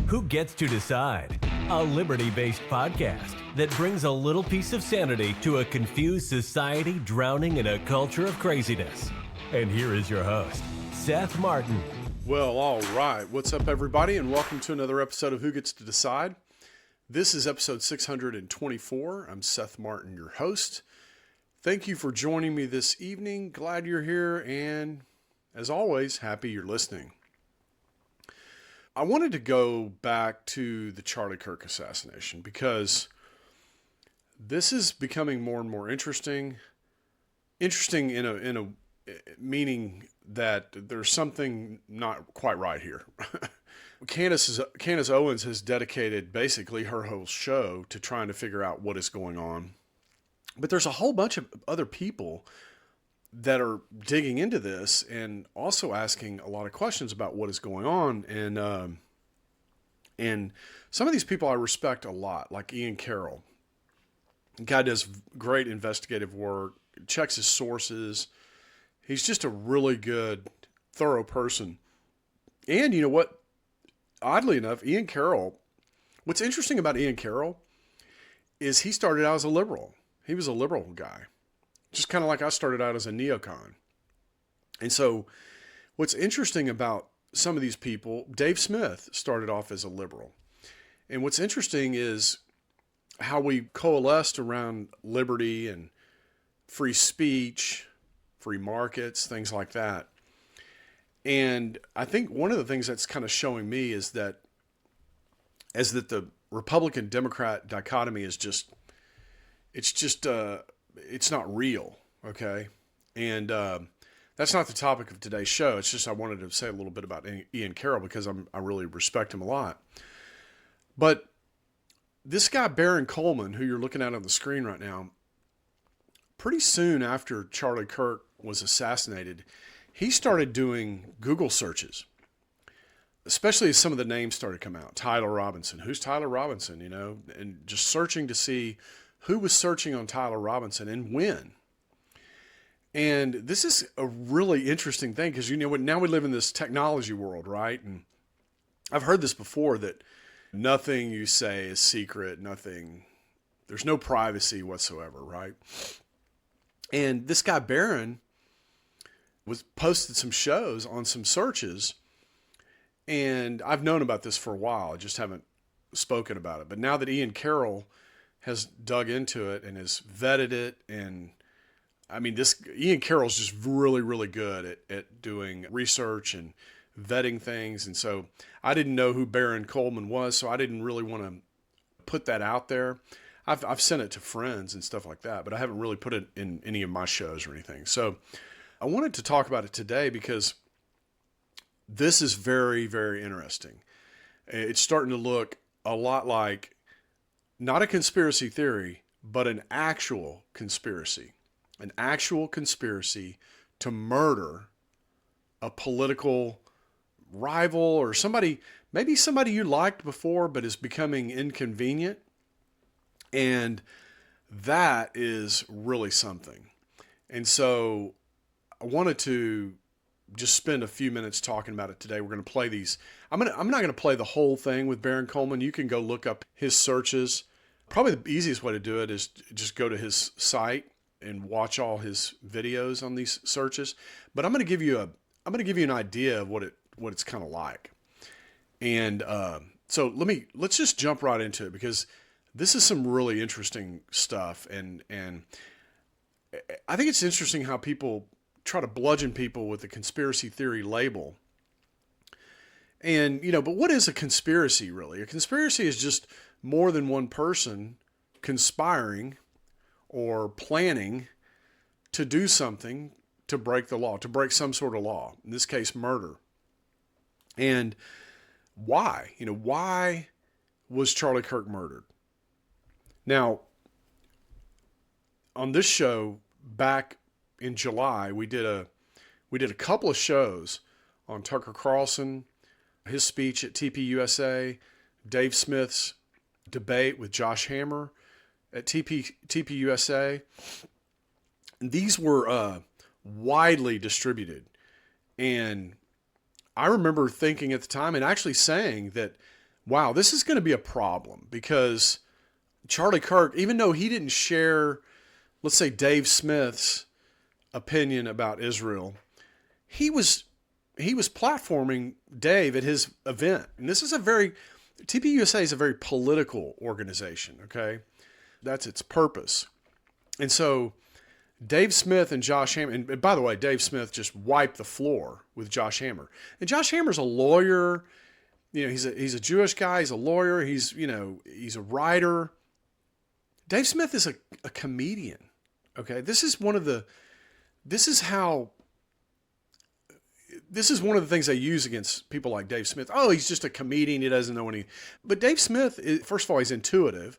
Who Gets to Decide? A liberty-based podcast that brings a little piece of sanity to a confused society drowning in a culture of craziness. And here is your host, Seth Martin. Well, all right. What's up, everybody, and welcome to another episode of Who Gets to Decide. This is episode 624. I'm Seth Martin, your host. Thank you for joining me this evening. Glad you're here, and as always, happy you're listening. I wanted to go back to the Charlie Kirk assassination because this is becoming more and more interesting. Interesting in a meaning that there's something not quite right here. Candace Owens has dedicated basically her whole show to trying to figure out what is going on. But there's a whole bunch of other people that are digging into this and also asking a lot of questions about what is going on. And some of these people I respect a lot, like Ian Carroll. The guy does great investigative work, checks his sources. He's just a really good, thorough person. And you know what? Oddly enough, Ian Carroll, what's interesting about Ian Carroll is he started out as a liberal. He was a liberal guy. Just kind of like I started out as a neocon. And so what's interesting about some of these people, Dave Smith started off as a liberal. And what's interesting is how we coalesced around liberty and free speech, free markets, things like that. And I think one of the things that's kind of showing me is that the Republican-Democrat dichotomy is it's not real, okay? And that's not the topic of today's show. It's just I wanted to say a little bit about Ian Carroll because I really respect him a lot. But this guy, Baron Coleman, who you're looking at on the screen right now, pretty soon after Charlie Kirk was assassinated, he started doing Google searches, especially as some of the names started to come out. Tyler Robinson. Who's Tyler Robinson, you know? And just searching to see who was searching on Tyler Robinson and when. And this is a really interesting thing because, you know, now we live in this technology world, right? And I've heard this before that nothing you say is secret, there's no privacy whatsoever, right? And this guy, Baron, posted some shows on some searches, and I've known about this for a while. I just haven't spoken about it. But now that Ian Carroll has dug into it and has vetted it, and I mean, Ian Carroll's just really, really good at doing research and vetting things. And so I didn't know who Baron Coleman was, so I didn't really want to put that out there. I've sent it to friends and stuff like that, but I haven't really put it in any of my shows or anything. So I wanted to talk about it today because this is very, very interesting. It's starting to look a lot like not a conspiracy theory, but an actual conspiracy to murder a political rival or maybe somebody you liked before, but is becoming inconvenient. And that is really something. And so I wanted to just spend a few minutes talking about it today. We're going to play these. I'm not going to play the whole thing with Baron Coleman. You can go look up his searches. Probably the easiest way to do it is just go to his site and watch all his videos on these searches. But I'm going to give you an idea of what it's kind of like. And so let's just jump right into it because this is some really interesting stuff. And I think it's interesting how people try to bludgeon people with the conspiracy theory label. And, you know, but what is a conspiracy really? A conspiracy is just more than one person conspiring or planning to do something to break the law, to break some sort of law, in this case, murder. And why? You know, why was Charlie Kirk murdered? Now, on this show back in July, we did a couple of shows on Tucker Carlson, his speech at TPUSA, Dave Smith's debate with Josh Hammer at TPUSA. And these were widely distributed. And I remember thinking at the time and actually saying that wow, this is going to be a problem because Charlie Kirk, even though he didn't share, let's say, Dave Smith's opinion about Israel, he was platforming Dave at his event. And this is TPUSA is a very political organization, okay? That's its purpose. And so Dave Smith and Josh Hammer, and by the way, Dave Smith just wiped the floor with Josh Hammer. And Josh Hammer's a lawyer. He's a Jewish guy. He's a lawyer. He's a writer. Dave Smith is a comedian. Okay. This is one of the things they use against people like Dave Smith. Oh, he's just a comedian. He doesn't know but Dave Smith, first of all, he's intuitive,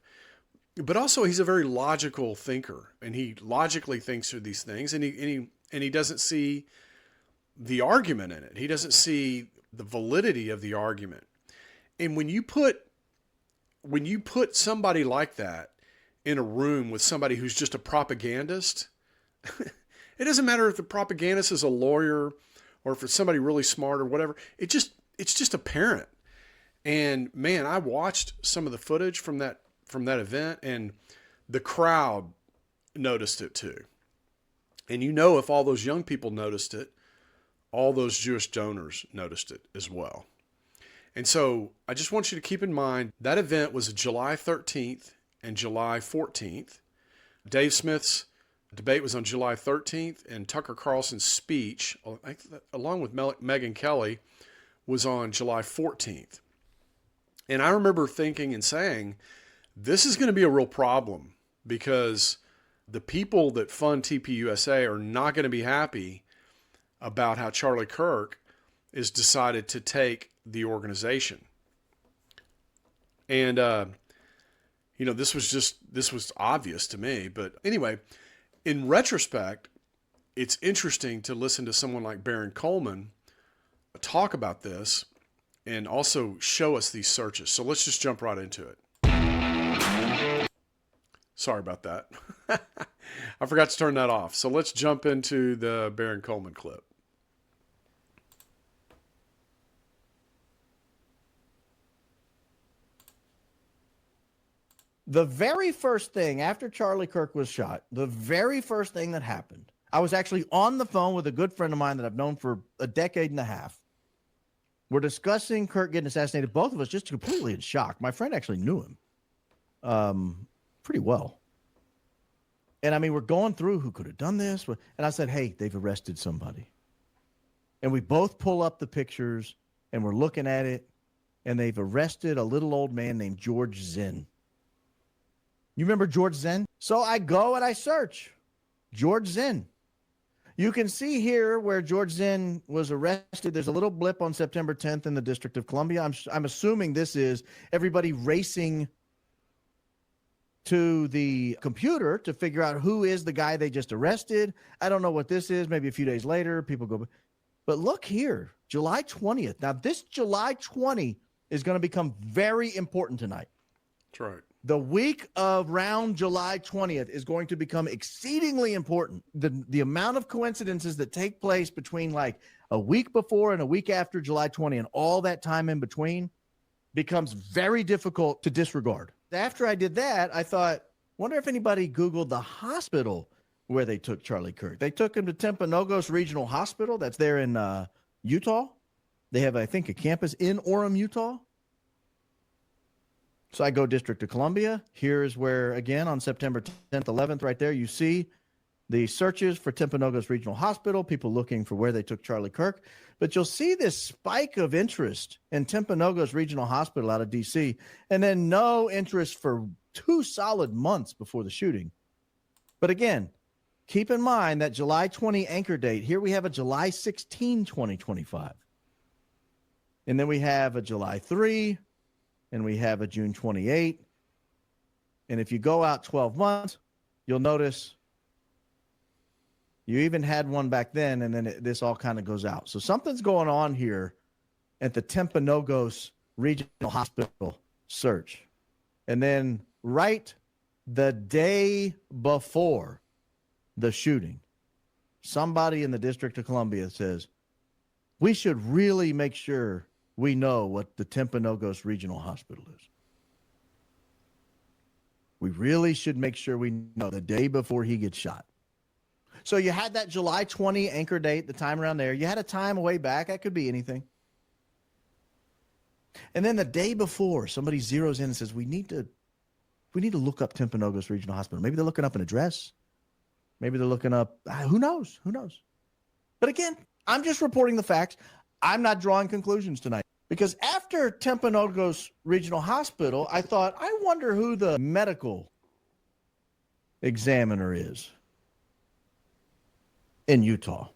but also he's a very logical thinker, and he logically thinks through these things, and he doesn't see the argument in it. He doesn't see the validity of the argument. And when you put somebody like that in a room with somebody who's just a propagandist, it doesn't matter if the propagandist is a lawyer or if it's somebody really smart or whatever. It's just apparent. And man, I watched some of the footage from that event, and the crowd noticed it too. And if all those young people noticed it, all those Jewish donors noticed it as well. And so I just want you to keep in mind that event was July 13th and July 14th. Dave Smith's debate was on July 13th, and Tucker Carlson's speech, along with Megyn Kelly, was on July 14th. And I remember thinking and saying, this is going to be a real problem because the people that fund TPUSA are not going to be happy about how Charlie Kirk is decided to take the organization. And, this was obvious to me. But anyway, in retrospect, it's interesting to listen to someone like Baron Coleman talk about this and also show us these searches. So let's just jump right into it. Sorry about that. I forgot to turn that off. So let's jump into the Baron Coleman clip. The very first thing after Charlie Kirk was shot, the very first thing that happened, I was actually on the phone with a good friend of mine that I've known for a decade and a half. We're discussing Kirk getting assassinated. Both of us just completely in shock. My friend actually knew him pretty well. And I mean, we're going through who could have done this. And I said, hey, they've arrested somebody. And we both pull up the pictures and we're looking at it. And they've arrested a little old man named George Zinn. You remember George Zinn? So I go and I search George Zinn. You can see here where George Zinn was arrested. There's a little blip on September 10th in the District of Columbia. I'm assuming this is everybody racing to the computer to figure out who is the guy they just arrested. I don't know what this is. Maybe a few days later, people go. But look here, July 20th. Now, this July 20 is going to become very important tonight. That's right. The week of around July 20th is going to become exceedingly important. The amount of coincidences that take place between like a week before and a week after July 20 and all that time in between becomes very difficult to disregard. After I did that, I thought, wonder if anybody Googled the hospital where they took Charlie Kirk. They took him to Timpanogos Regional Hospital. That's there in Utah. They have, I think, a campus in Orem, Utah. So I go District of Columbia. Here's where, again, on September 10th, 11th, right there, you see the searches for Timpanogos Regional Hospital, people looking for where they took Charlie Kirk. But you'll see this spike of interest in Timpanogos Regional Hospital out of D.C., and then no interest for 2 solid months before the shooting. But again, keep in mind that July 20 anchor date. Here we have a July 16, 2025. And then we have a July 3, and we have a June 28. And if you go out 12 months, you'll notice you even had one back then, and then this all kind of goes out. So something's going on here at the Timpanogos Regional Hospital search. And then right the day before the shooting, somebody in the District of Columbia says, we should really make sure we know what the Timpanogos Regional Hospital is. We really should make sure we know the day before he gets shot. So you had that July 20 anchor date, the time around there. You had a time way back. That could be anything. And then the day before, somebody zeroes in and says, we need to look up Timpanogos Regional Hospital. Maybe they're looking up an address. Maybe they're looking up, who knows? Who knows? But again, I'm just reporting the facts. I'm not drawing conclusions tonight. Because after Timpanogos Regional Hospital, I thought, I wonder who the medical examiner is in Utah.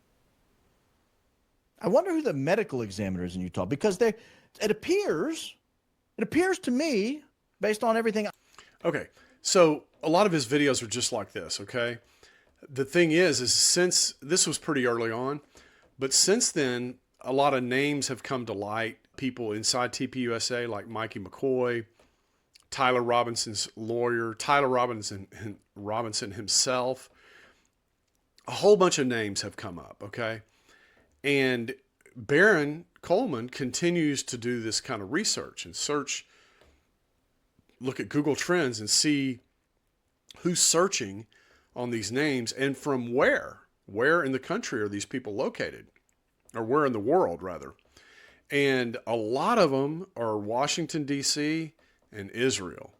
I wonder who the medical examiner is in Utah, because it appears to me, based on everything. Okay, so a lot of his videos are just like this, okay? The thing is since this was pretty early on, but since then, a lot of names have come to light. People inside TPUSA like Mikey McCoy, Tyler Robinson's lawyer, Tyler Robinson himself. A whole bunch of names have come up, okay? And Baron Coleman continues to do this kind of research and look at Google Trends and see who's searching on these names and from where. Where in the country are these people located? Or where in the world, rather. And a lot of them are Washington, D.C. and Israel,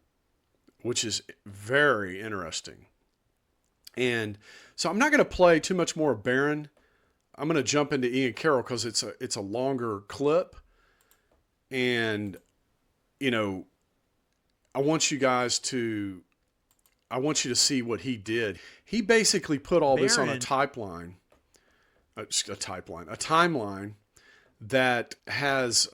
which is very interesting. And so I'm not going to play too much more of Barron. I'm going to jump into Ian Carroll because it's a longer clip. And, you know, I want you to see what he did. He basically put all this on a timeline that has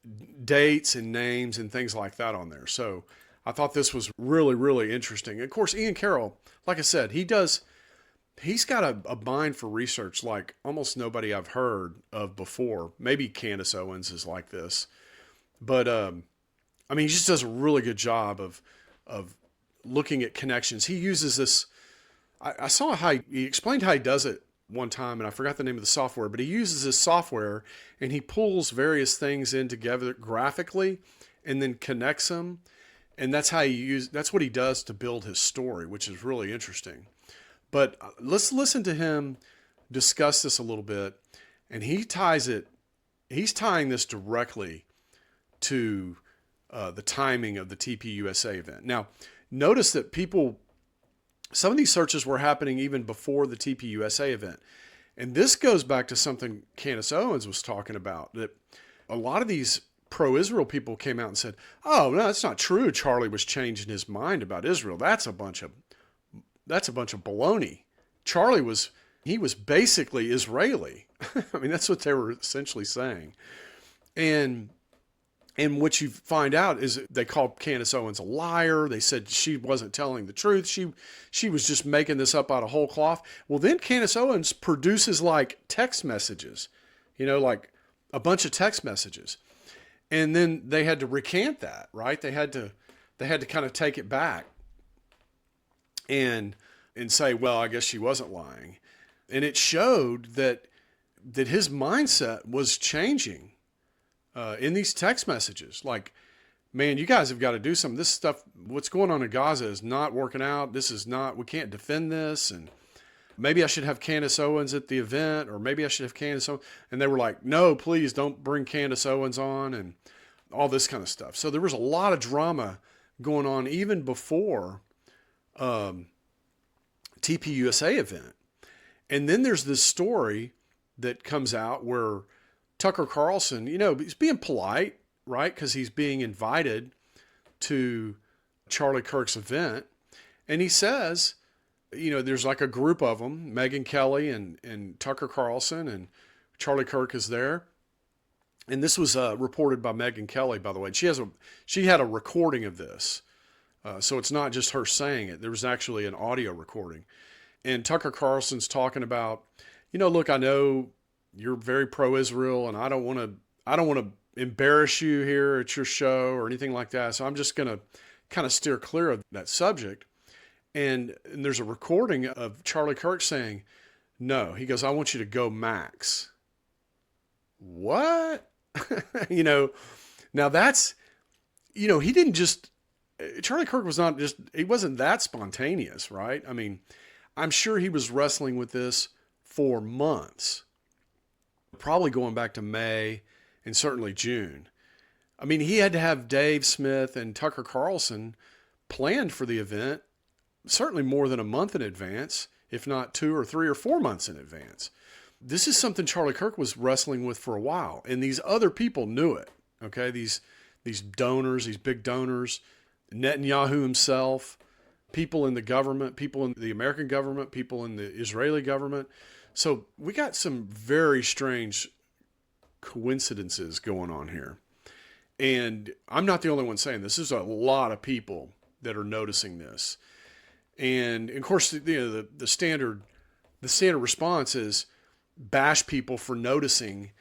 dates and names and things like that on there. So I thought this was really, really interesting. Of course, Ian Carroll, like I said, he's got a mind for research like almost nobody I've heard of before. Maybe Candace Owens is like this. But, I mean, he just does a really good job of looking at connections. He uses this. I saw how he explained how he does it one time, and I forgot the name of the software, but he uses this software and he pulls various things in together graphically and then connects them. And that's what he does to build his story, which is really interesting. But let's listen to him discuss this a little bit. And he's tying this directly to the timing of the TPUSA event. Now, notice that some of these searches were happening even before the TPUSA event. And this goes back to something Candace Owens was talking about, that a lot of these pro-Israel people came out and said, oh, no, that's not true. Charlie was changing his mind about Israel. That's a bunch of baloney. Charlie was basically Israeli. I mean, that's what they were essentially saying. And what you find out is they called Candace Owens a liar. They said she wasn't telling the truth. She was just making this up out of whole cloth. Well, then Candace Owens produces like text messages, like a bunch of text messages. And then they had to recant that, right? They had to kind of take it back and say, well, I guess she wasn't lying. And it showed that his mindset was changing. In these text messages, like, man, you guys have got to do something. This stuff, what's going on in Gaza is not working out. We can't defend this. And maybe I should have Candace Owens at the event, or maybe I should have Candace Owens. And they were like, no, please don't bring Candace Owens on, and all this kind of stuff. So there was a lot of drama going on even before TPUSA event. And then there's this story that comes out where Tucker Carlson, he's being polite, right? Because he's being invited to Charlie Kirk's event. And he says, there's like a group of them, Megyn Kelly and Tucker Carlson, and Charlie Kirk is there. And this was reported by Megyn Kelly, by the way. She had a recording of this. So it's not just her saying it. There was actually an audio recording. And Tucker Carlson's talking about, look, I know you're very pro-Israel, and I don't want to embarrass you here at your show or anything like that. So I'm just going to kind of steer clear of that subject. And there's a recording of Charlie Kirk saying, no, he goes, I want you to go max. What? Now that's, he didn't just, Charlie Kirk was not just, he wasn't that spontaneous, right? I mean, I'm sure he was wrestling with this for months, probably going back to May and certainly June. I mean, he had to have Dave Smith and Tucker Carlson planned for the event, certainly more than a month in advance, if not 2 or 3 or 4 months in advance. This is something Charlie Kirk was wrestling with for a while, and these other people knew it. Okay, these donors, these big donors, Netanyahu himself, people in the government, people in the American government, people in the Israeli government. So we got some very strange coincidences going on here. And I'm not the only one saying this. There's a lot of people that are noticing this. And of course, the standard response is bash people for noticing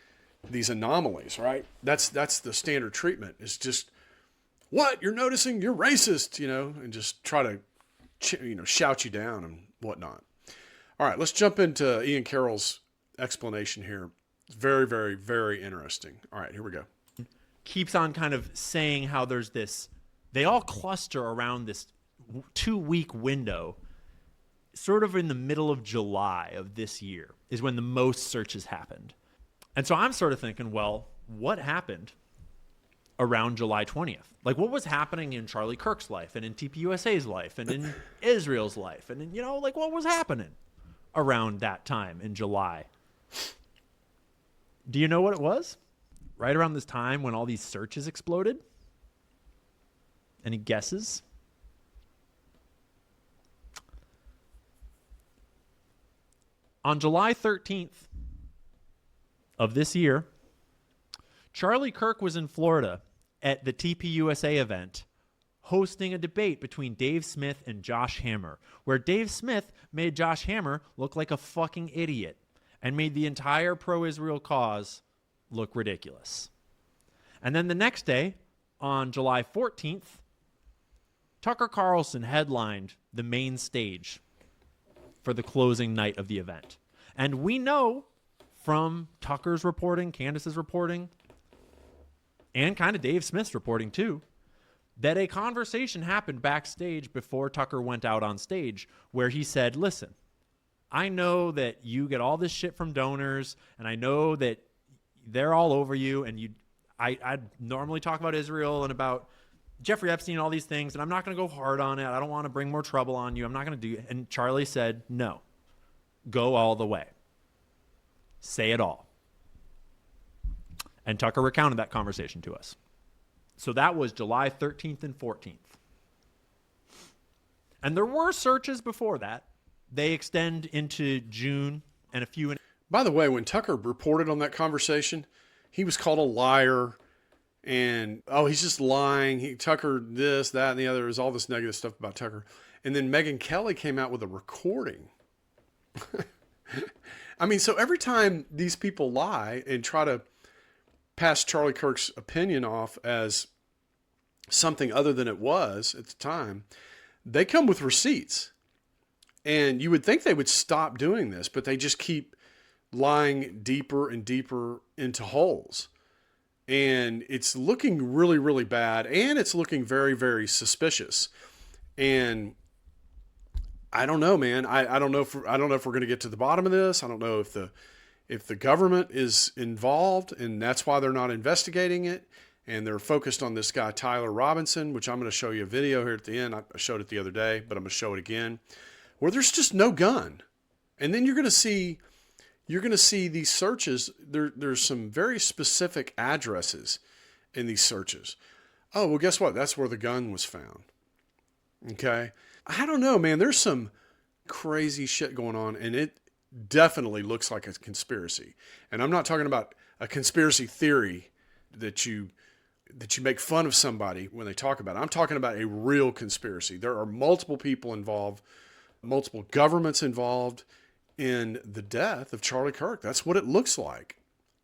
these anomalies, right? That's the standard treatment. It's just, what? You're noticing? You're racist, and just try to, shout you down and whatnot. All right, let's jump into Ian Carroll's explanation here. It's very, very, very interesting. All right, here we go. Keeps on kind of saying how there's this, they all cluster around this 2-week window, sort of in the middle of July of this year is when the most searches happened. And so I'm sort of thinking, well, what happened around July 20th? Like, what was happening in Charlie Kirk's life and in TPUSA's life and in Israel's life? And, what was happening around that time in July? Do you know what it was? Right around this time when all these searches exploded? Any guesses? On July 13th of this year, Charlie Kirk was in Florida at the TPUSA event hosting a debate between Dave Smith and Josh Hammer, where Dave Smith made Josh Hammer look like a fucking idiot and made the entire pro-Israel cause look ridiculous. And then the next day, on July 14th, Tucker Carlson headlined the main stage for the closing night of the event. And we know from Tucker's reporting, Candace's reporting, and kind of Dave Smith's reporting too, that a conversation happened backstage before Tucker went out on stage where he said, listen, I know that you get all this shit from donors, and I know that they're all over you, and I normally talk about Israel and about Jeffrey Epstein and all these things, and I'm not going to go hard on it. I don't want to bring more trouble on you. I'm not going to do it. And Charlie said, no, go all the way. Say it all. And Tucker recounted that conversation to us. So that was July 13th and 14th. And there were searches before that. They extend into June and a few. By the way, when Tucker reported on that conversation, he was called a liar. And, he's just lying. Tucker, this, that, and the other. There's all this negative stuff about Tucker. And then Megyn Kelly came out with a recording. I mean, so every time these people lie and try to pass Charlie Kirk's opinion off as something other than it was at the time, they come with receipts. And you would think they would stop doing this, but they just keep lying deeper and deeper into holes. And it's looking really, really bad. And it's looking very, very suspicious. And I don't know, man. I don't know if we're going to get to the bottom of this. I don't know if the government is involved and that's why they're not investigating it. And they're focused on this guy, Tyler Robinson, which I'm going to show you a video here at the end. I showed it the other day, but I'm going to show it again, where there's just no gun. And then you're going to see these searches. There's some very specific addresses in these searches. Oh, well, guess what? That's where the gun was found. Okay. I don't know, man. There's some crazy shit going on, and it definitely looks like a conspiracy. And I'm not talking about a conspiracy theory that you make fun of somebody when they talk about it. I'm talking about a real conspiracy. There are multiple people involved, multiple governments involved in the death of Charlie Kirk. That's what it looks like.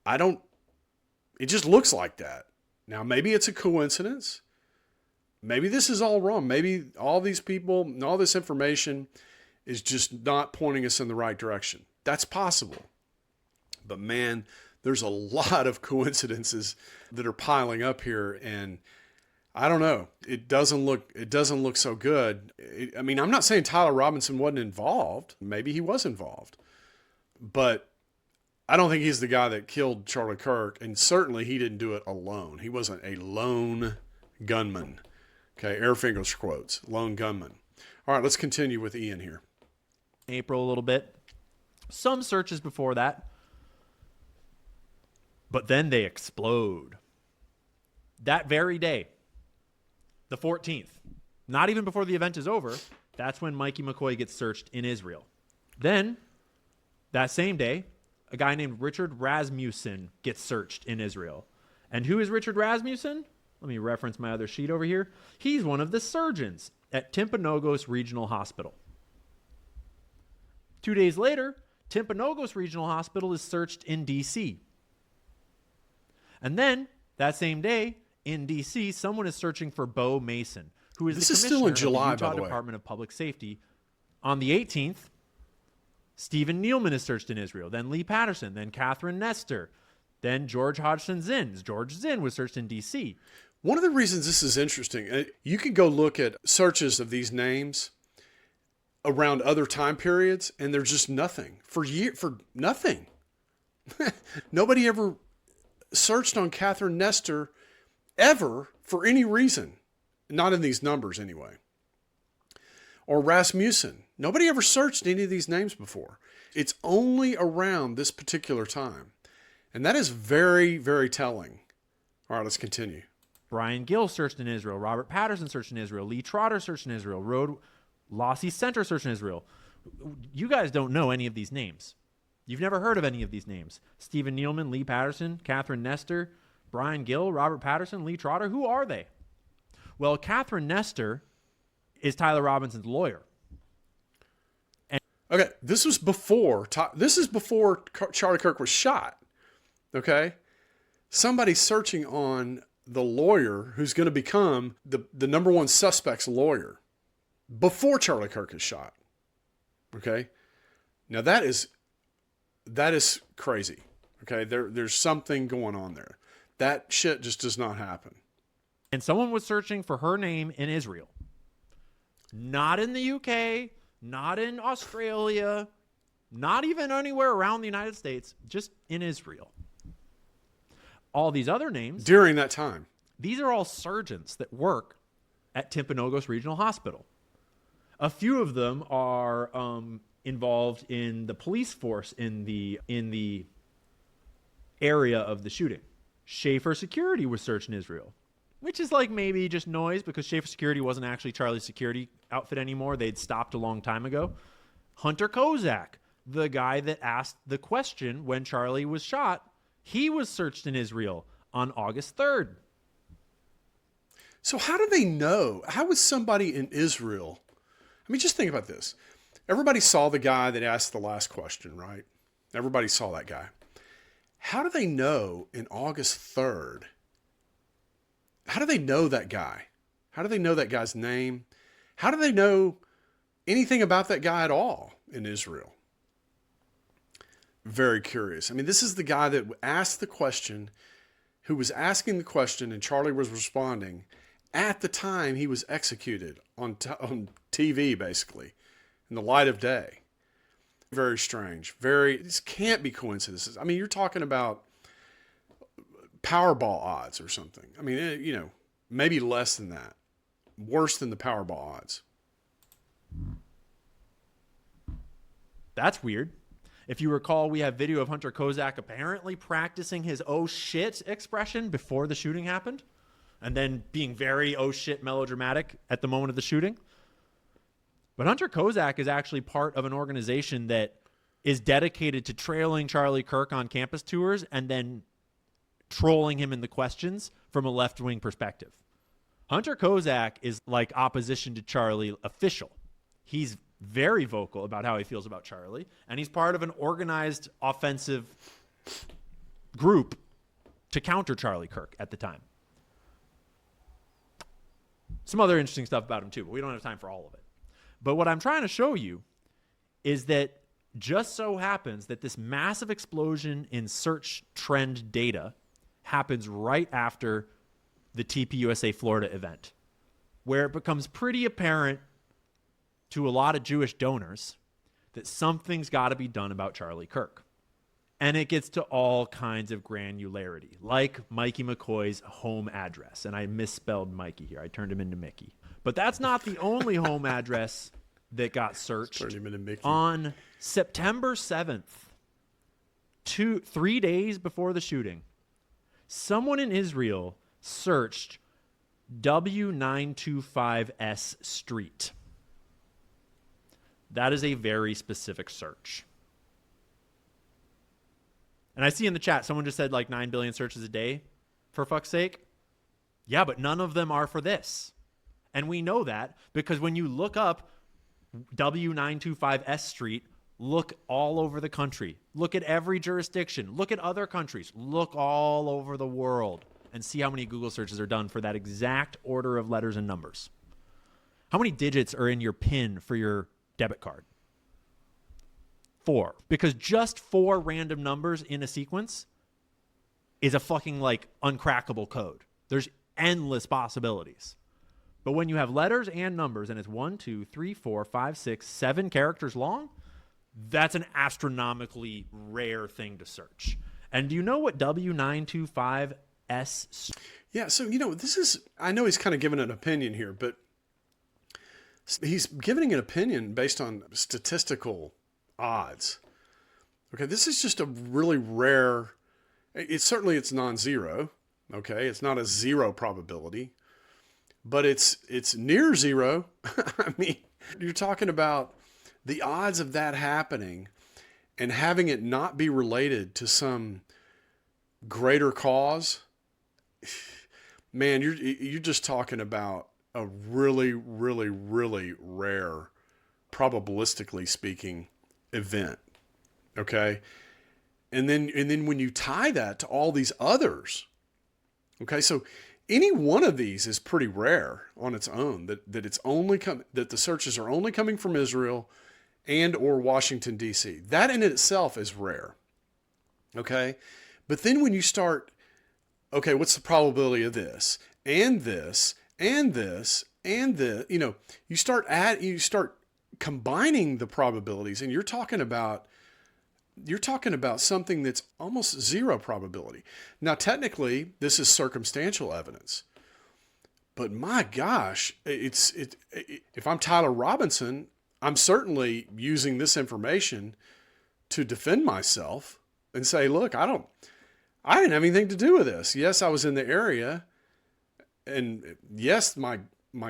It just looks like that. Now, maybe it's a coincidence. Maybe this is all wrong. Maybe all these people and all this information is just not pointing us in the right direction. That's possible. But man, There's a lot of coincidences that are piling up here, and I don't know. It doesn't look so good. I mean, I'm not saying Tyler Robinson wasn't involved. Maybe he was involved, but I don't think he's the guy that killed Charlie Kirk, and certainly he didn't do it alone. He wasn't a lone gunman. Okay, air fingers quotes, lone gunman. All right, let's continue with Ian here. April a little bit. Some searches before that. But then they explode. That very day, the 14th, not even before the event is over, that's when Mikey McCoy gets searched in Israel. Then, that same day, a guy named Richard Rasmussen gets searched in Israel. And who is Richard Rasmussen? Let me reference my other sheet over here. He's one of the surgeons at Timpanogos Regional Hospital. 2 days later, Timpanogos Regional Hospital is searched in D.C. And then, that same day, in D.C., someone is searching for Bo Mason, who is the commissioner of the Utah Department of Public Safety. On the 18th, Stephen Nealman is searched in Israel, then Lee Patterson, then Catherine Nestor, then George Hodgson Zinn. George Zinn was searched in D.C. One of the reasons this is interesting, you could go look at searches of these names around other time periods, and there's just nothing. For nothing. Nobody ever searched on Catherine Nestor ever for any reason. Not in these numbers anyway. Or Rasmussen. Nobody ever searched any of these names before. It's only around this particular time. And that is very, very telling. All right, let's continue. Brian Gill searched in Israel. Robert Patterson searched in Israel. Lee Trotter searched in Israel. Lossie Center searched in Israel. You guys don't know any of these names. You've never heard of any of these names. Stephen Nealman, Lee Patterson, Catherine Nestor, Brian Gill, Robert Patterson, Lee Trotter. Who are they? Well, Catherine Nestor is Tyler Robinson's lawyer. Okay, this is before Charlie Kirk was shot. Okay? Somebody's searching on the lawyer who's going to become the number one suspect's lawyer before Charlie Kirk is shot. Okay? Now that is crazy. Okay? There's something going on there. That shit just does not happen. And someone was searching for her name in Israel. Not in the UK, not in Australia, not even anywhere around the United States, just in Israel. All these other names. During that time. These are all surgeons that work at Timpanogos Regional Hospital. A few of them are involved in the police force in the area of the shooting. Schaefer Security was searched in Israel, which is like maybe just noise because Schaefer Security wasn't actually Charlie's security outfit anymore. They'd stopped a long time ago. Hunter Kozak, the guy that asked the question when Charlie was shot, he was searched in Israel on August 3rd. So how do they know? How was somebody in Israel? I mean, just think about this. Everybody saw the guy that asked the last question, right? Everybody saw that guy. How do they know in August 3rd? How do they know that guy? How do they know that guy's name? How do they know anything about that guy at all in Israel? Very curious. I mean, this is the guy that asked the question, who was asking the question, and Charlie was responding at the time he was executed on TV, basically, in the light of day. Very strange. This can't be coincidences. I mean, you're talking about Powerball odds or something. I mean, maybe less than that. Worse than the Powerball odds. That's weird. If you recall, we have video of Hunter Kozak apparently practicing his oh shit expression before the shooting happened, and then being very oh shit melodramatic at the moment of the shooting. But Hunter Kozak is actually part of an organization that is dedicated to trailing Charlie Kirk on campus tours and then trolling him in the questions from a left-wing perspective. Hunter Kozak is like opposition to Charlie official. He's very vocal about how he feels about Charlie, and he's part of an organized offensive group to counter Charlie Kirk at the time. Some other interesting stuff about him too, but we don't have time for all of it. But what I'm trying to show you is that just so happens that this massive explosion in search trend data happens right after the TPUSA Florida event, where it becomes pretty apparent to a lot of Jewish donors that something's got to be done about Charlie Kirk. And it gets to all kinds of granularity, like Mikey McCoy's home address. And I misspelled Mikey here. I turned him into Mickey. But that's not the only home address that got searched. Turned him into Mickey. On September 7th, 3 days before the shooting, someone in Israel searched W925S Street. That is a very specific search. And I see in the chat, someone just said like 9 billion searches a day, for fuck's sake. Yeah, but none of them are for this. And we know that because when you look up W925S Street, look all over the country. Look at every jurisdiction. Look at other countries. Look all over the world and see how many Google searches are done for that exact order of letters and numbers. How many digits are in your PIN for your debit card? 4. Because just 4 random numbers in a sequence is a fucking like uncrackable code. There's endless possibilities. But when you have letters and numbers and it's 1, 2, 3, 4, 5, 6, 7 characters long, that's an astronomically rare thing to search. And do you know what W925S? Yeah, so, this is, I know he's kind of giving an opinion here, but he's giving an opinion based on statistical odds. Okay, this is just a really rare, it's non-zero, okay? It's not a 0 probability, but it's near 0. I mean, you're talking about the odds of that happening and having it not be related to some greater cause. Man, you're just talking about a really, really, really rare, probabilistically speaking, event. Okay. And then when you tie that to all these others, okay, so any one of these is pretty rare on its own, that it's only that the searches are only coming from Israel and or Washington, D.C. That in itself is rare. Okay. But then when you start, okay, what's the probability of this and this and this and this, you start combining the probabilities, and you're talking about something that's almost 0 probability. Now, technically, this is circumstantial evidence, but my gosh, if I'm Tyler Robinson, I'm certainly using this information to defend myself and say, look, I didn't have anything to do with this. Yes, I was in the area, and yes, my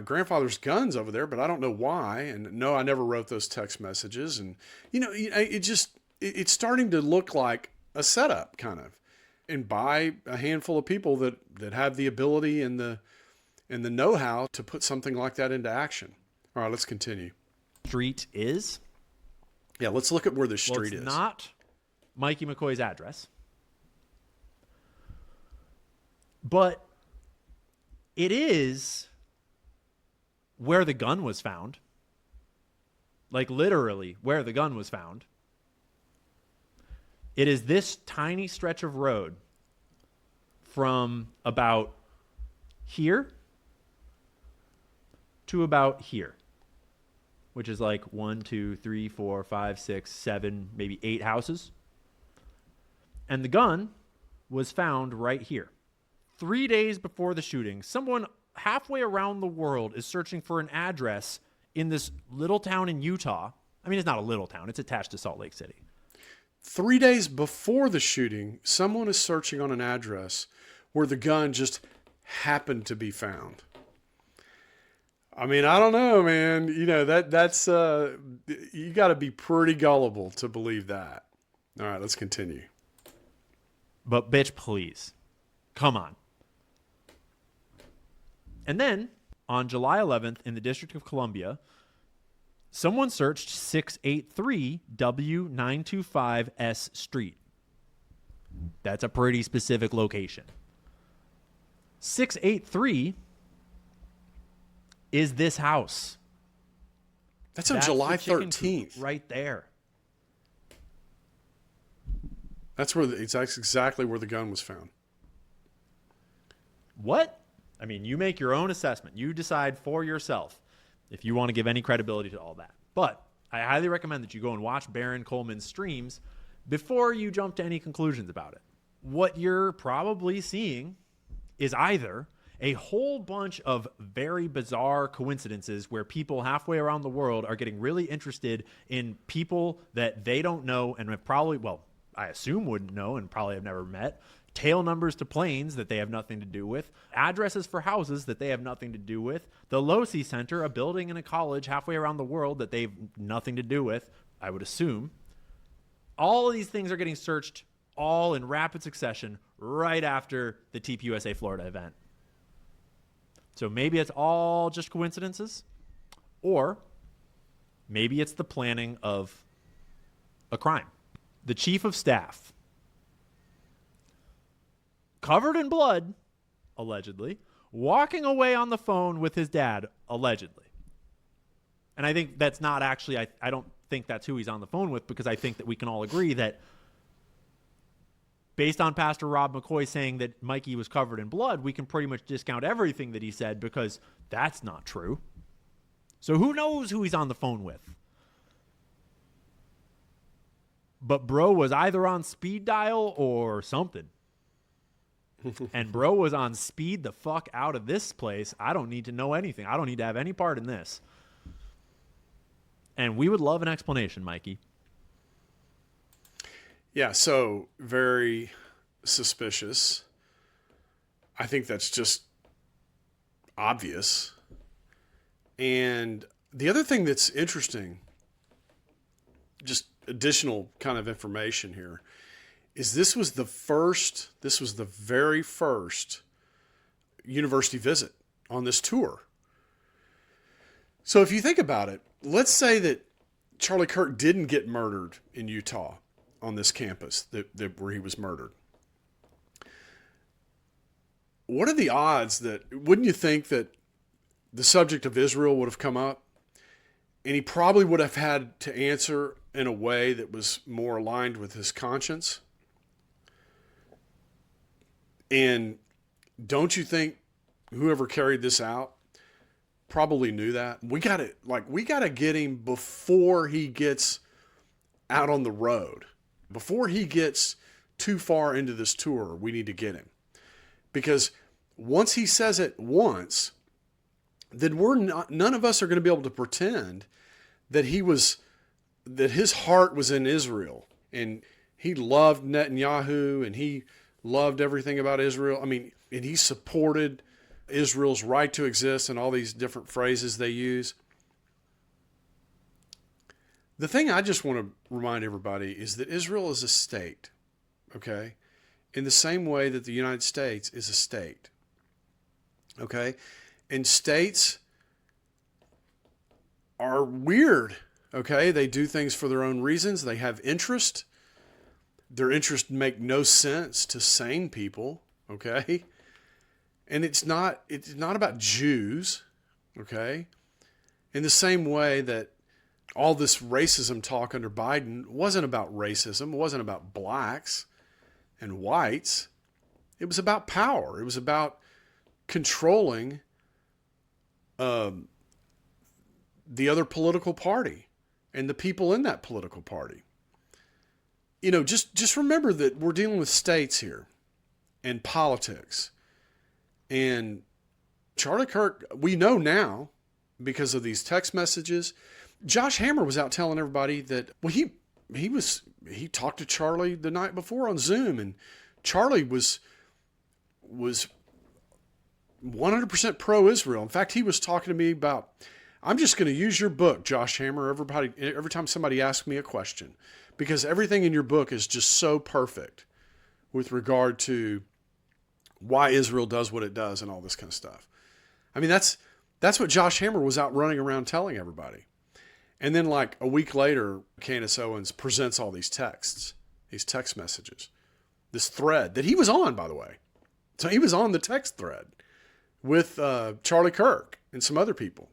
grandfather's gun's over there, but I don't know why. And no, I never wrote those text messages. And, it's starting to look like a setup kind of, and by a handful of people that have the ability and the know-how to put something like that into action. All right, let's continue. Street is? Yeah, let's look at where the street is. It's not Mikey McCoy's address, but it is where the gun was found. Like literally where the gun was found. It is this tiny stretch of road from about here to about here, which is like 1, 2, 3, 4, 5, 6, 7, maybe 8 houses. And the gun was found right here. 3 days before the shooting, someone halfway around the world is searching for an address in this little town in Utah. I mean, it's not a little town. It's attached to Salt Lake City. 3 days before the shooting, someone is searching on an address where the gun just happened to be found. I mean, I don't know, man. That's you got to be pretty gullible to believe that. All right, let's continue. But bitch, please. Come on. And then on July 11th in the District of Columbia, someone searched 683 W925S Street. That's a pretty specific location. 683 is this house. That's on July 13th. Right there. That's that's exactly where the gun was found. What? I mean, you make your own assessment. You decide for yourself if you want to give any credibility to all that. But I highly recommend that you go and watch Baron Coleman's streams before you jump to any conclusions about it. What you're probably seeing is either a whole bunch of very bizarre coincidences where people halfway around the world are getting really interested in people that they don't know and have probably, well, I assume wouldn't know and probably have never met, tail numbers to planes that they have nothing to do with, addresses for houses that they have nothing to do with, the Losi Center, a building in a college halfway around the world that they have nothing to do with, I would assume. All of these things are getting searched all in rapid succession right after the TPUSA Florida event. So maybe it's all just coincidences, or maybe it's the planning of a crime. The chief of staff, covered in blood, allegedly, walking away on the phone with his dad, allegedly. And I think that's not actually, I don't think that's who he's on the phone with, because I think that we can all agree that based on Pastor Rob McCoy saying that Mikey was covered in blood, we can pretty much discount everything that he said, because that's not true. So who knows who he's on the phone with? But bro was either on speed dial or something. And bro was on speed the fuck out of this place. I don't need to know anything. I don't need to have any part in this. And we would love an explanation, Mikey. Yeah, so very suspicious. I think that's just obvious. And the other thing that's interesting, just additional kind of information here, is this was the very first university visit on this tour. So if you think about it, let's say that Charlie Kirk didn't get murdered in Utah on this campus where he was murdered. What are the odds that, wouldn't you think that the subject of Israel would have come up, and he probably would have had to answer in a way that was more aligned with his conscience? And don't you think whoever carried this out probably knew that? We got to get him before he gets out on the road. Before he gets too far into this tour, we need to get him. Because once he says it once, then none of us are going to be able to pretend that his heart was in Israel and he loved Netanyahu and he loved everything about Israel. I mean, and he supported Israel's right to exist and all these different phrases they use. The thing I just want to remind everybody is that Israel is a state, okay? In the same way that the United States is a state, okay? And states are weird, okay? They do things for their own reasons. They have interest. Their interests make no sense to sane people, okay? And it's not about Jews, okay? In the same way that all this racism talk under Biden wasn't about racism. It wasn't about blacks and whites. It was about power. It was about controlling the other political party and the people in that political party. You know, just remember that we're dealing with states here and politics. And Charlie Kirk, we know now because of these text messages. Josh Hammer was out telling everybody that, well, he talked to Charlie the night before on Zoom, and Charlie was 100% pro-Israel. In fact, he was talking to me about, I'm just going to use your book, Josh Hammer, every time somebody asks me a question, because everything in your book is just so perfect with regard to why Israel does what it does and all this kind of stuff. I mean, that's what Josh Hammer was out running around telling everybody. And then like a week later, Candace Owens presents all these texts, these text messages, this thread that he was on, by the way. So he was on the text thread with Charlie Kirk and some other people.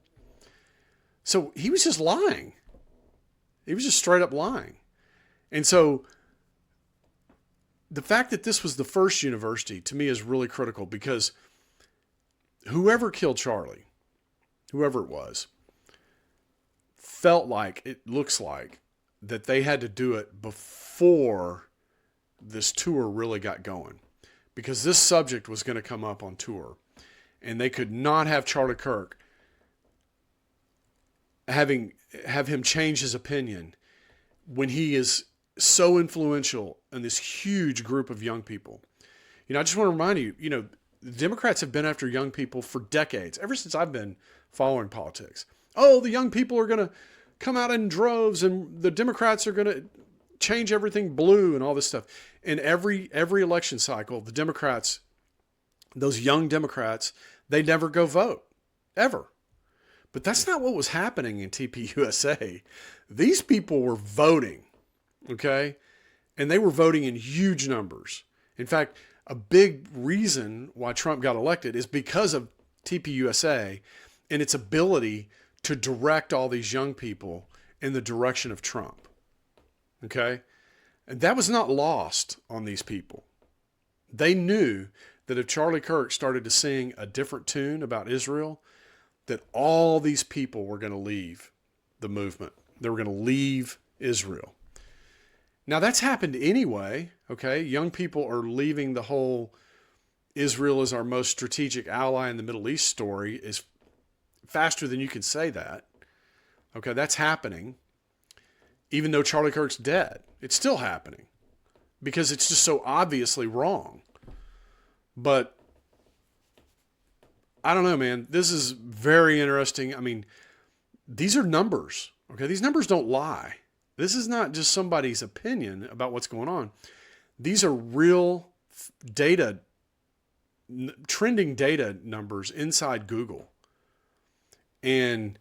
So he was just lying. He was just straight up lying. And so the fact that this was the first university to me is really critical, because whoever killed Charlie, whoever it was, looks like that they had to do it before this tour really got going, because this subject was going to come up on tour, and they could not have Charlie Kirk have him change his opinion when he is so influential in this huge group of young people. I just want to remind you, the Democrats have been after young people for decades, ever since I've been following politics. Oh, the young people are going to come out in droves, and the Democrats are going to change everything blue and all this stuff. In every election cycle, the Democrats, those young Democrats, they never go vote, ever. But that's not what was happening in TPUSA. These people were voting, okay? And they were voting in huge numbers. In fact, a big reason why Trump got elected is because of TPUSA and its ability to direct all these young people in the direction of Trump. Okay? And that was not lost on these people. They knew that if Charlie Kirk started to sing a different tune about Israel, that all these people were going to leave the movement. They were going to leave Israel. Now that's happened anyway, okay? Young people are leaving the whole Israel is our most strategic ally in the Middle East story is faster than you can say that. Okay, that's happening. Even though Charlie Kirk's dead, it's still happening because it's just so obviously wrong. But I don't know, man. This is very interesting. I mean, these are numbers, okay? These numbers don't lie. This is not just somebody's opinion about what's going on. These are real data, trending data numbers inside Google. And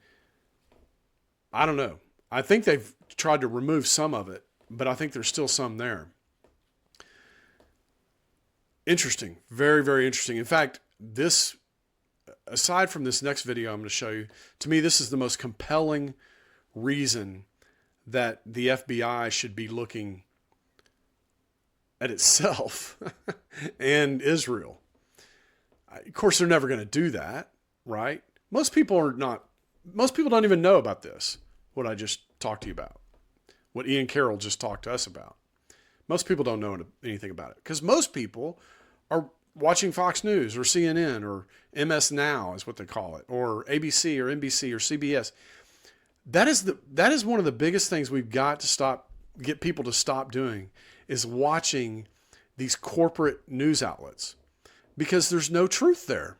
I don't know. I think they've tried to remove some of it, but I think there's still some there. Interesting. Very, very interesting. In fact, this, aside from this next video I'm going to show you, to me, this is the most compelling reason that the FBI should be looking at itself and Israel. Of course, they're never going to do that, right? Most people don't even know about this, what I just talked to you about, what Ian Carroll just talked to us about. Most people don't know anything about it because most people are watching Fox News or CNN or MS Now is what they call it, or ABC or NBC or CBS. That is one of the biggest things we've got to get people to stop doing is watching these corporate news outlets because there's no truth there.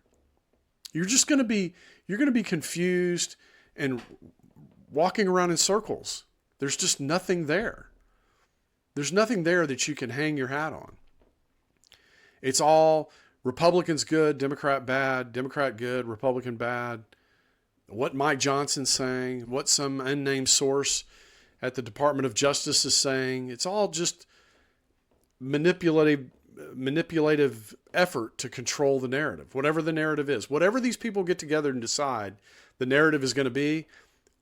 You're going to be confused and walking around in circles. There's just nothing there. There's nothing there that you can hang your hat on. It's all Republicans good, Democrat bad, Democrat good, Republican bad. What Mike Johnson's saying, what some unnamed source at the Department of Justice is saying. It's all just manipulative effort to control the narrative, whatever the narrative is. Whatever these people get together and decide the narrative is going to be,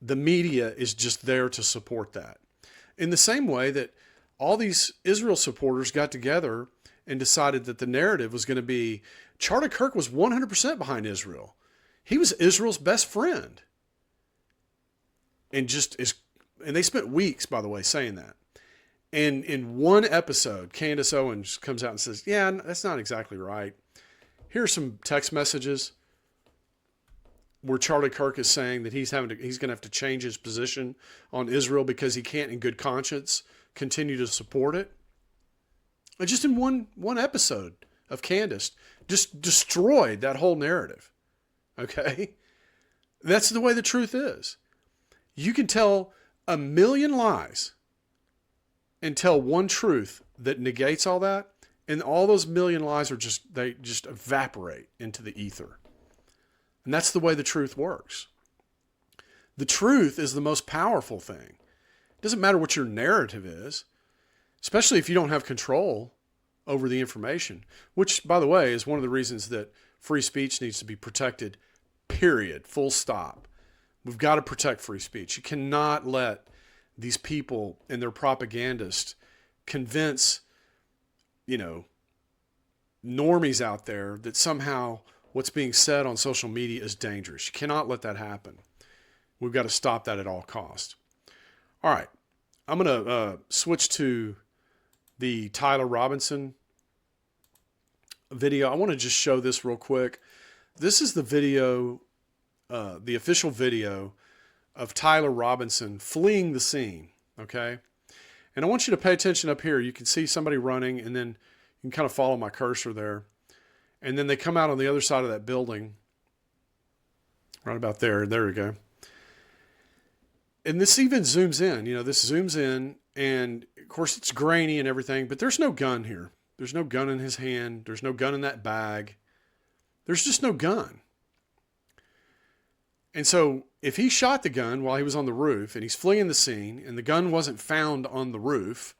the media is just there to support that. In the same way that all these Israel supporters got together and decided that the narrative was going to be Charlie Kirk was 100% behind Israel. He was Israel's best friend. And they spent weeks, by the way, saying that. And in one episode, Candace Owens comes out and says, yeah, that's not exactly right. Here are some text messages where Charlie Kirk is saying that he's going to have to change his position on Israel because he can't in good conscience continue to support it. And just in one episode of Candace, just destroyed that whole narrative. Okay? That's the way the truth is. You can tell a million lies and tell one truth that negates all that, and all those million lies they just evaporate into the ether. And that's the way the truth works. The truth is the most powerful thing. It doesn't matter what your narrative is, especially if you don't have control over the information, which, by the way, is one of the reasons that free speech needs to be protected, period, full stop. We've got to protect free speech. You cannot let these people and their propagandists convince normies out there that somehow what's being said on social media is dangerous. You cannot let that happen. We've got to stop that at all costs. All right. I'm going to switch to the Tyler Robinson video. I want to just show this real quick. This is the video, the official video of Tyler Robinson fleeing the scene, okay? And I want you to pay attention up here. You can see somebody running, and then you can kind of follow my cursor there. And then they come out on the other side of that building, right about there. There we go. And this even zooms in. This zooms in, and of course it's grainy and everything, but there's no gun here. There's no gun in his hand. There's no gun in that bag. There's just no gun. And so if he shot the gun while he was on the roof and he's fleeing the scene and the gun wasn't found on the roof,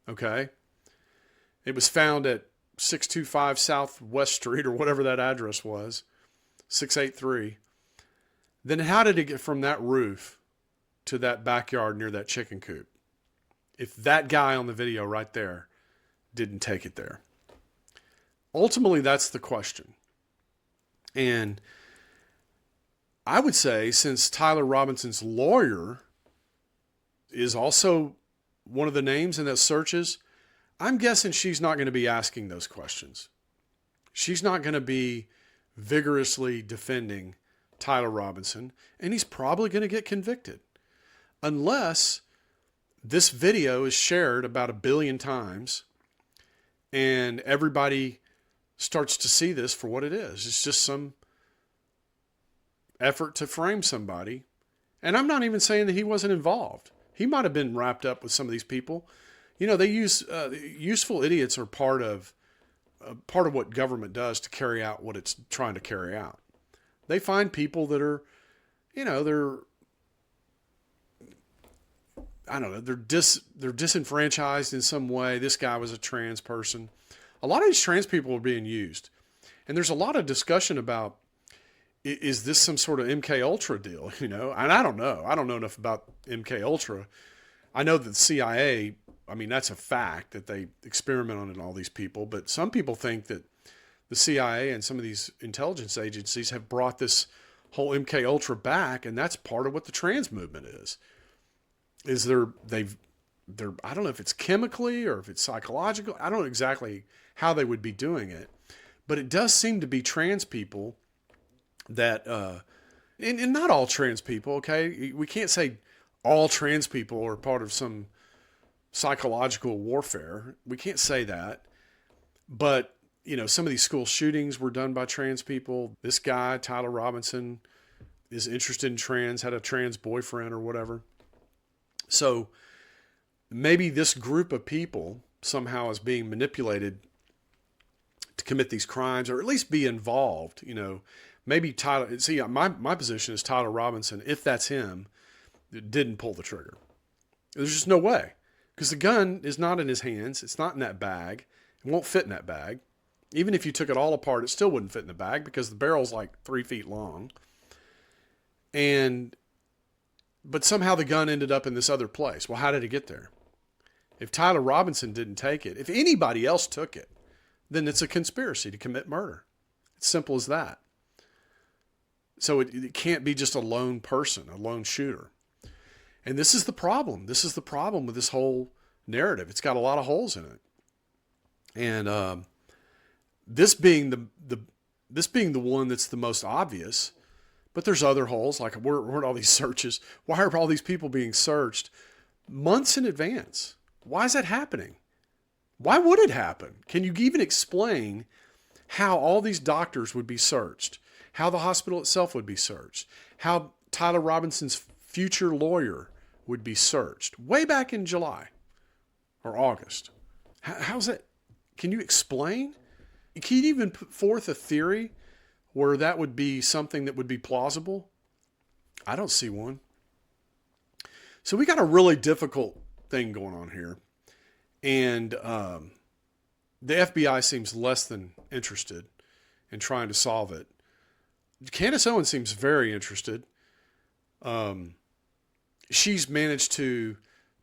okay, it was found at 625 Southwest Street or whatever that address was, 683, then how did it get from that roof to that backyard near that chicken coop? If that guy on the video right there didn't take it there. Ultimately, that's the question. And I would say, since Tyler Robinson's lawyer is also one of the names in that searches, I'm guessing she's not going to be asking those questions. She's not going to be vigorously defending Tyler Robinson, and he's probably going to get convicted. Unless this video is shared about 1 billion times and everybody starts to see this for what it is. It's just some effort to frame somebody. And I'm not even saying that he wasn't involved. He might have been wrapped up with some of these people. They use useful idiots are part of what government does to carry out what it's trying to carry out. They find people that are, they're disenfranchised in some way. This guy was a trans person. A lot of these trans people are being used. And there's a lot of discussion about, is this some sort of MK Ultra deal? And I don't know. I don't know enough about MK Ultra. I know that the CIA, that's a fact that they experiment on all these people. But some people think that the CIA and some of these intelligence agencies have brought this whole MK Ultra back. And that's part of what the trans movement is. They're I don't know if it's chemically or if it's psychological. I don't know exactly how they would be doing it, but it does seem to be trans people that, and not all trans people. Okay. We can't say all trans people are part of some psychological warfare. We can't say that, but some of these school shootings were done by trans people. This guy, Tyler Robinson, is interested in trans, had a trans boyfriend or whatever. So maybe this group of people somehow is being manipulated to commit these crimes, or at least be involved. Maybe Tyler, see, my position is Tyler Robinson, if that's him, didn't pull the trigger. There's just no way, because the gun is not in his hands. It's not in that bag. It won't fit in that bag. Even if you took it all apart, it still wouldn't fit in the bag because the barrel's like 3 feet long. But somehow the gun ended up in this other place. Well, how did it get there? If Tyler Robinson didn't take it, if anybody else took it, then it's a conspiracy to commit murder. It's simple as that. So it can't be just a lone person, a lone shooter. And this is the problem. This is the problem with this whole narrative. It's got a lot of holes in it. And this being the one that's the most obvious. But there's other holes, like where are all these searches? Why are all these people being searched months in advance? Why is that happening? Why would it happen? Can you even explain how all these doctors would be searched? How the hospital itself would be searched? How Tyler Robinson's future lawyer would be searched way back in July or August? How's that? Can you explain? Can you even put forth a theory where that would be something that would be plausible? I don't see one. So we got a really difficult thing going on here. And the FBI seems less than interested in trying to solve it. Candace Owens seems very interested. She's managed to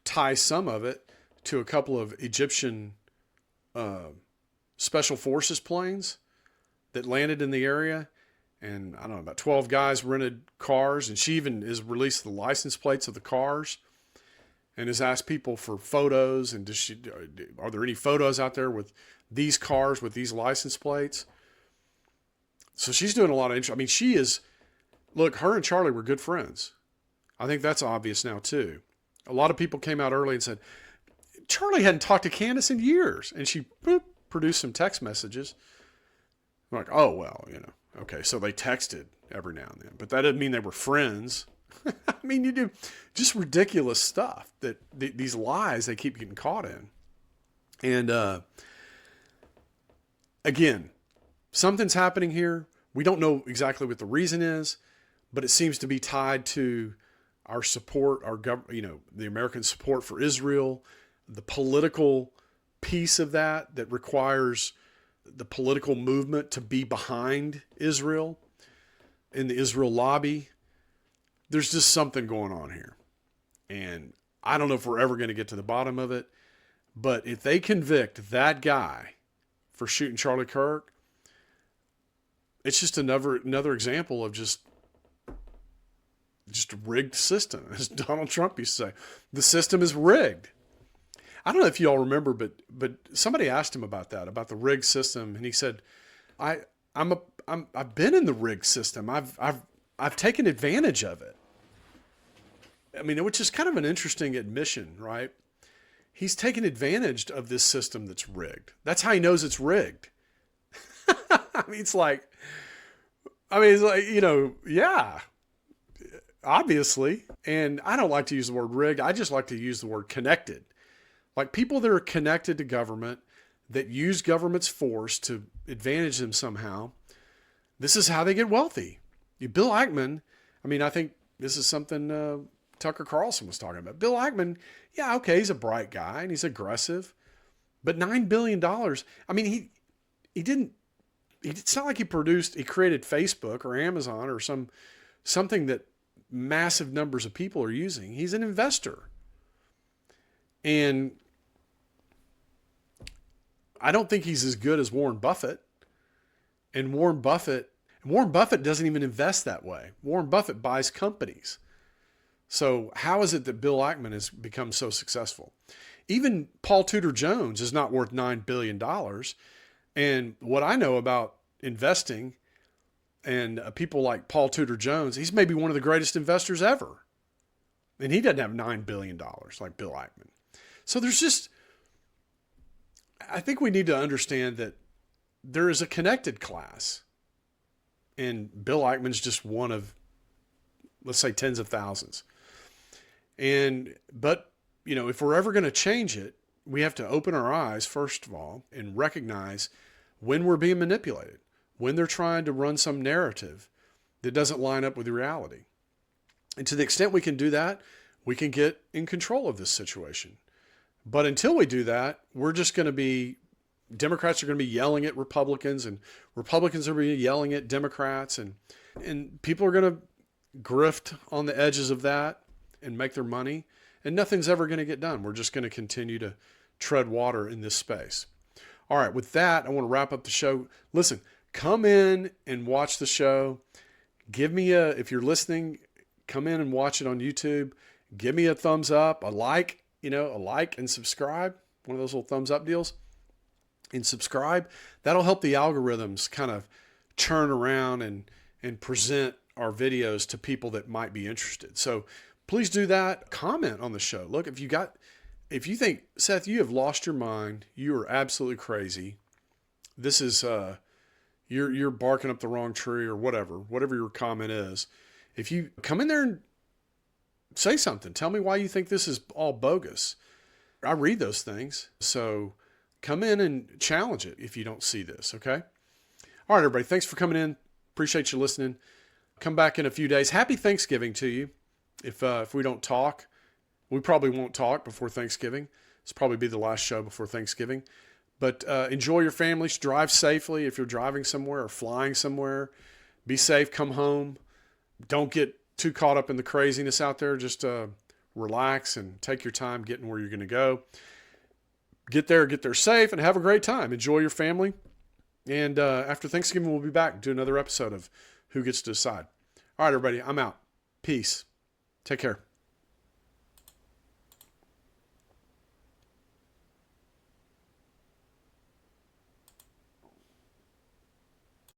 tie some of it to a couple of Egyptian special forces planes that landed in the area. And I don't know, about 12 guys rented cars. And she even has released the license plates of the cars and has asked people for photos. And are there any photos out there with these cars with these license plates? So she's doing a lot of interest. I mean, she is, look, her and Charlie were good friends. I think that's obvious now too. A lot of people came out early and said, Charlie hadn't talked to Candace in years. And she produced some text messages. I'm like, oh, well, okay. So they texted every now and then, but that doesn't mean they were friends. I mean, you do just ridiculous stuff that these lies they keep getting caught in. And again, something's happening here. We don't know exactly what the reason is, but it seems to be tied to our support, the American support for Israel, the political piece of that requires the political movement to be behind Israel in the Israel lobby. There's just something going on here. And I don't know if we're ever going to get to the bottom of it, but if they convict that guy for shooting Charlie Kirk, it's just another example of just a rigged system, as Donald Trump used to say. The system is rigged. I don't know if you all remember, but somebody asked him about that, about the rigged system, and he said, "I've been in the rigged system. I've taken advantage of it." I mean, which is kind of an interesting admission, right? He's taken advantage of this system that's rigged. That's how he knows it's rigged. It's like, yeah, obviously. And I don't like to use the word rigged. I just like to use the word connected. Like people that are connected to government, that use government's force to advantage them somehow. This is how they get wealthy. Bill Ackman, I think this is something Tucker Carlson was talking about. Bill Ackman, yeah, okay, he's a bright guy and he's aggressive, but $9 billion. It's not like he created Facebook or Amazon or something that massive numbers of people are using. He's an investor. And I don't think he's as good as Warren Buffett. And Warren Buffett doesn't even invest that way. Warren Buffett buys companies. So how is it that Bill Ackman has become so successful? Even Paul Tudor Jones is not worth $9 billion. And what I know about investing and people like Paul Tudor Jones, he's maybe one of the greatest investors ever. And he doesn't have $9 billion like Bill Ackman. So I think we need to understand that there is a connected class. And Bill Ackman's just one of, let's say, tens of thousands. But if we're ever going to change it, we have to open our eyes, first of all, and recognize when we're being manipulated, when they're trying to run some narrative that doesn't line up with reality. And to the extent we can do that, we can get in control of this situation. But until we do that, Democrats are going to be yelling at Republicans, and Republicans are going to be yelling at Democrats, and people are going to grift on the edges of that and make their money, and nothing's ever going to get done. We're just going to continue to tread water in this space. All right, with that, I want to wrap up the show. Listen, come in and watch the show. If you're listening, come in and watch it on YouTube. Give me a thumbs up, a like and subscribe. One of those little thumbs up deals. And subscribe. That'll help the algorithms kind of churn around and present our videos to people that might be interested. So please do that. Comment on the show. Look, if you think, Seth, you have lost your mind, you are absolutely crazy. This is, you're barking up the wrong tree or whatever your comment is. If you come in there and say something, tell me why you think this is all bogus. I read those things. So come in and challenge it if you don't see this. Okay. All right, everybody. Thanks for coming in. Appreciate you listening. Come back in a few days. Happy Thanksgiving to you. If we don't talk, we probably won't talk before Thanksgiving. It's probably be the last show before Thanksgiving. But enjoy your families. Drive safely if you're driving somewhere or flying somewhere. Be safe. Come home. Don't get too caught up in the craziness out there. Just relax and take your time getting where you're going to go. get there safe, and have a great time. Enjoy your family. And after Thanksgiving, we'll be back and do another episode of Who Gets to Decide. All right, everybody, I'm out. Peace. Take care.